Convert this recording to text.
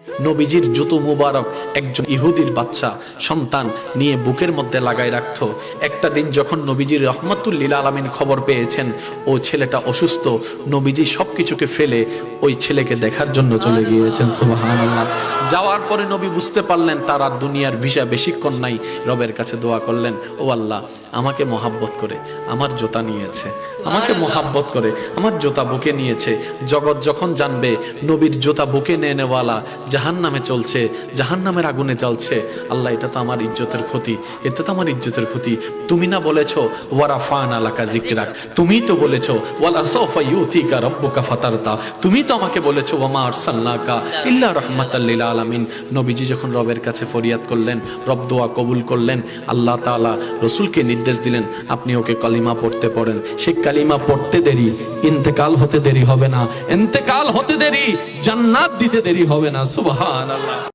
নবীজির জুতো মুবারক একজন ইহুদির বাচ্চা সন্তান নিয়ে বুকের মধ্যে লাগাই রাখতো। একটা দিন যখন নবীজির রহমাতুল লিল আলামিন খবর পেয়েছেন ও ছেলেটা অসুস্থ, নবীজি সবকিছুকে ফেলে ওই ছেলেকে দেখার জন্য চলে গিয়েছেন। সুবহানাল্লাহ। যাওয়ার পরে নবী বুঝতে পারলেন তার আর দুনিয়ার ভিসা বেশিক্ষণ নাই। রবের কাছে দোয়া করলেন, ও আল্লাহ, আমাকে মোহাব্বত করে আমার জুতা নিয়েছে, আমাকে মোহাব্বত করে আমার জুতা বুকে নিয়েছে। জগৎ যখন জানবে নবীর জুতা বুকে নেওয়ালা জাহান্নামে চলছে, জাহান্নামের আগুনে জ্বলছে, আল্লাহ, এটা তো আমার ইজ্জতের ক্ষতি, এটা তো আমার ইজ্জতের ক্ষতি। তুমি না বলেছো ওয়ারাফানা লাকা যিকরাক, তুমি তো বলেছো ওয়ালা সাওফা ইউতিকা রাব্বুকা ফাতারতা, তুমি তো আমাকে বলেছো ওয়া মা আরসালনাকা ইল্লা রাহমাতাল লিল আলামিন। নবীজি যখন রবের কাছে ফরিয়াদ করলেন, রব দোয়া কবুল করলেন। আল্লাহ তাআলা রাসূলকে নির্দেশ দিলেন, আপনি ওকে কালিমা পড়তে পড়েন। সেই কালিমা পড়তে দেরি, ইন্তেকাল হতে দেরি হবে না, ইন্তেকাল হতে দেরি, জান্নাত দিতে দেরি হবে না। সুবহানাল্লাহ।